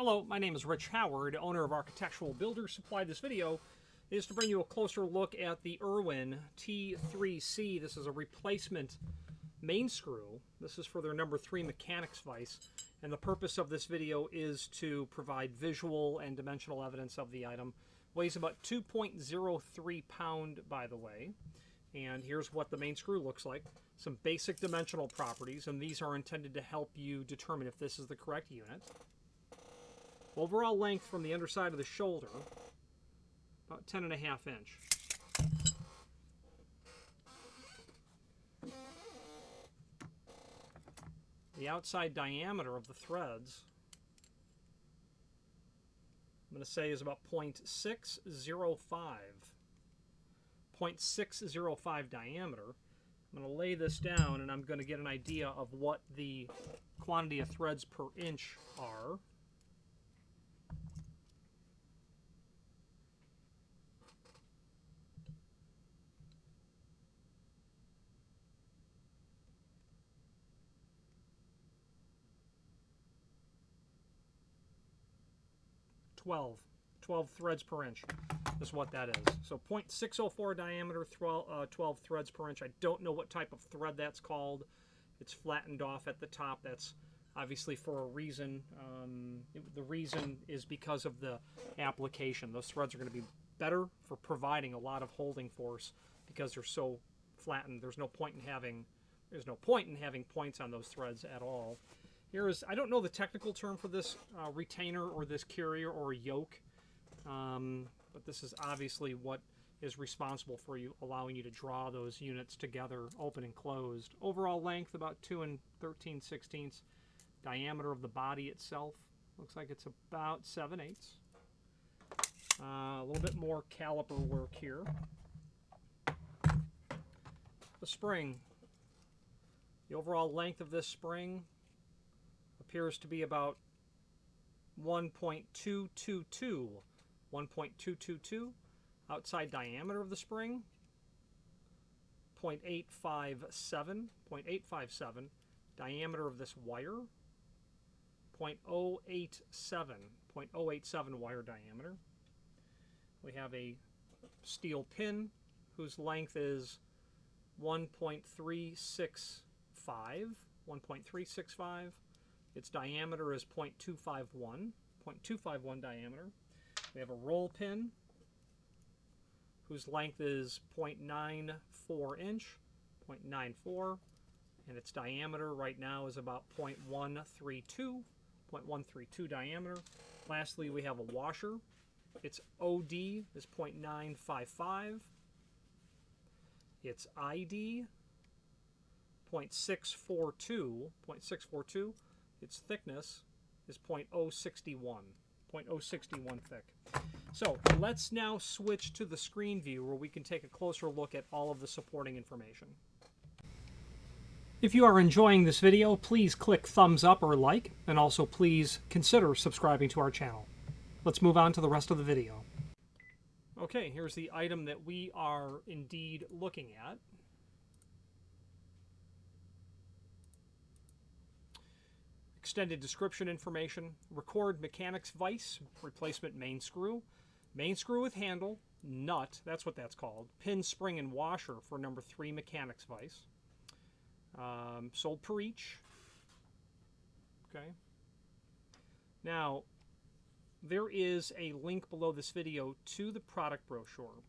Hello, my name is Rich Howard, owner of Architectural Builder Supply. This video is to bring you a closer look at the Irwin T3C. This is a replacement main screw. This is for their number 3 mechanics vise. And the purpose of this video is to provide visual and dimensional evidence of the item. Weighs about 2.03 pound, by the way. And here's what the main screw looks like. Some basic dimensional properties, and these are intended to help you determine if this is the correct unit. Overall length from the underside of the shoulder, about 10.5 inch. The outside diameter of the threads, I'm going to say, is about 0.605. 0.605 diameter. I'm going to lay this down and I'm going to get an idea of what the quantity of threads per inch are. Twelve threads per inch is what that is. So 0.604 diameter, 12 threads per inch. I don't know what type of thread that's called. It's flattened off at the top. That's obviously for a reason. The reason is because of the application. Those threads are going to be better for providing a lot of holding force because they're so flattened. There's no point in having points on those threads at all. Here is, I don't know the technical term for this retainer or this carrier or yoke, but this is obviously what is responsible for you, allowing you to draw those units together, open and closed. Overall length, about 2 13/16. Diameter of the body itself, looks like it's about 7/8. A little bit more caliper work here. The spring. The overall length of this spring appears to be about 1.222. 1.222. Outside diameter of the spring, 0.857. 0.857. Diameter of this wire, 0.087. 0.087 wire diameter. We have a steel pin whose length is 1.365. 1.365. Its diameter is 0.251. 0.251 diameter. We have a roll pin whose length is 0.94 inch. 0.94. And its diameter right now is about 0.132. 0.132 diameter. Lastly, we have a washer. Its OD is 0.955. Its ID 0.642. 0.642. Its thickness is 0.061. 0.061 thick. So let's now switch to the screen view where we can take a closer look at all of the supporting information. If you are enjoying this video, please click thumbs up or like, and also please consider subscribing to our channel. Let's move on to the rest of the video. Okay, here's the item that we are indeed looking at. Extended description information. Record mechanics vise, replacement main screw. Main screw with handle, nut, that's what that's called. Pin, spring, and washer for number 3 mechanics vise. Sold per each. Okay. Now, there is a link below this video to the product brochure.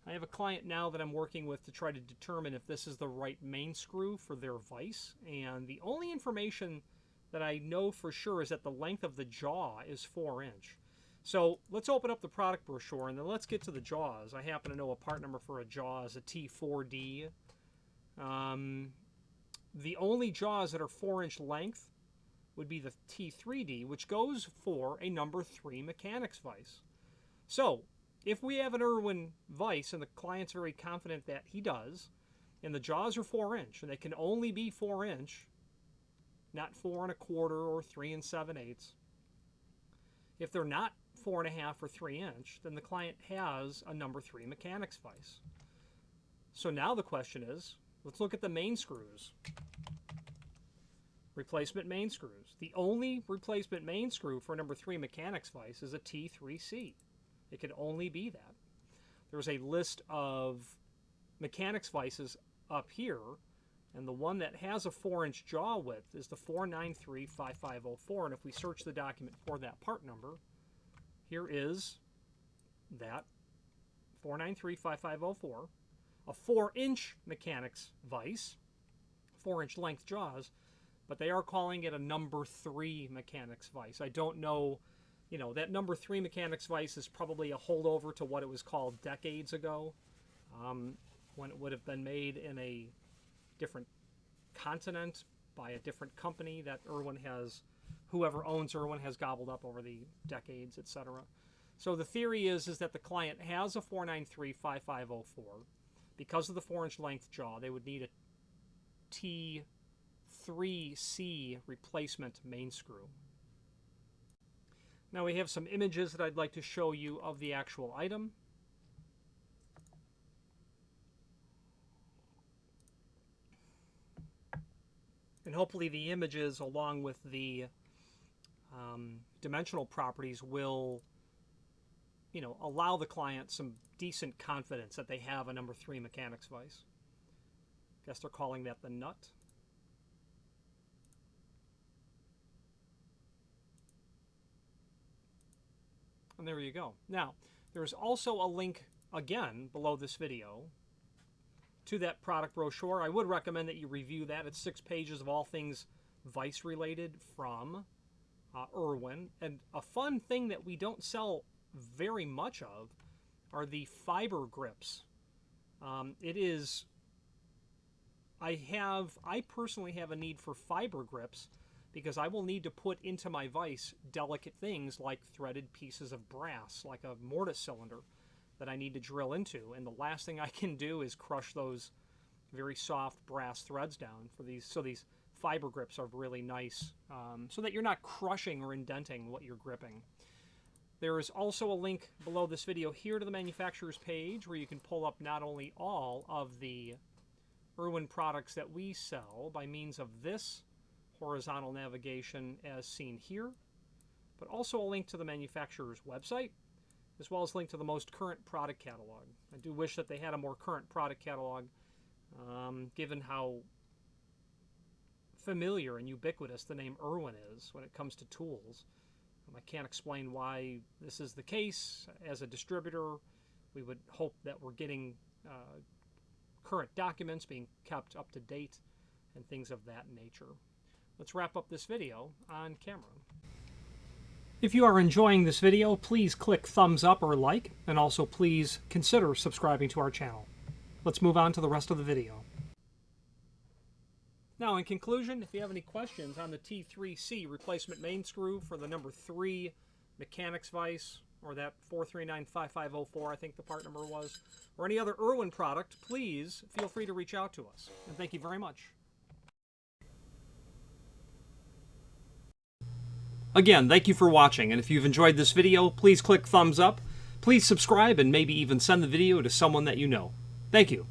I have a client now that I'm working with to try to determine if this is the right main screw for their vise, and the only information that I know for sure is that the length of the jaw is 4 inch. So let's open up the product brochure and then let's get to the jaws. I happen to know a part number for a jaw is a T4D. The only jaws that are 4 inch length would be the T3D, which goes for a number 3 mechanics vise. So if we have an Irwin vise and the client's very confident that he does, and the jaws are 4 inch and they can only be 4 inch, not 4 1/4 or 3 7/8. If they're not 4 1/2 or 3 inch, then the client has a number 3 mechanics vise. So now the question is, let's look at the main screws. replacement main screws. The only replacement main screw for number 3 mechanics vise is a T3C. It can only be that. There's a list of mechanics vices up here, and the one that has a 4-inch jaw width is the 4935504, and if we search the document for that part number, here is that 4935504, a 4-inch mechanics vise, 4-inch length jaws, but they are calling it a number 3 mechanics vise. I don't know, you know, that number 3 mechanics vise is probably a holdover to what it was called decades ago, when it would have been made in a different continent by a different company that Irwin has, whoever owns Irwin has gobbled up over the decades, etc. So the theory is that the client has a 4935504. Because of the 4-inch length jaw, they would need a T3C replacement main screw. Now we have some images that I'd like to show you of the actual item. And hopefully the images, along with the dimensional properties, will, you know, allow the client some decent confidence that they have a number 3 mechanics vise. Guess they're calling that the nut. And there you go. Now, there's also a link, again, below this video to that product brochure. I would recommend that you review that. It's 6 pages of all things vice related from Irwin. And a fun thing that we don't sell very much of are the fiber grips. I personally have a need for fiber grips because I will need to put into my vise delicate things like threaded pieces of brass, like a mortise cylinder that I need to drill into, and the last thing I can do is crush those very soft brass threads down for these. So these fiber grips are really nice, so that you're not crushing or indenting what you're gripping. There is also a link below this video here to the manufacturer's page where you can pull up not only all of the Irwin products that we sell by means of this horizontal navigation as seen here, but also a link to the manufacturer's website, as well as a link to the most current product catalog. I do wish that they had a more current product catalog, given how familiar and ubiquitous the name Irwin is when it comes to tools. I can't explain why this is the case. As a distributor, we would hope that we're getting current documents being kept up to date and things of that nature. Let's wrap up this video on camera. If you are enjoying this video, please click thumbs up or like, and also please consider subscribing to our channel. Let's move on to the rest of the video. Now, in conclusion, if you have any questions on the T3C replacement main screw for the number 3 mechanics vise, or that 4395504, I think the part number was, or any other Irwin product, please feel free to reach out to us. And thank you very much. Again, thank you for watching, and if you've enjoyed this video, please click thumbs up, please subscribe, and maybe even send the video to someone that you know. Thank you.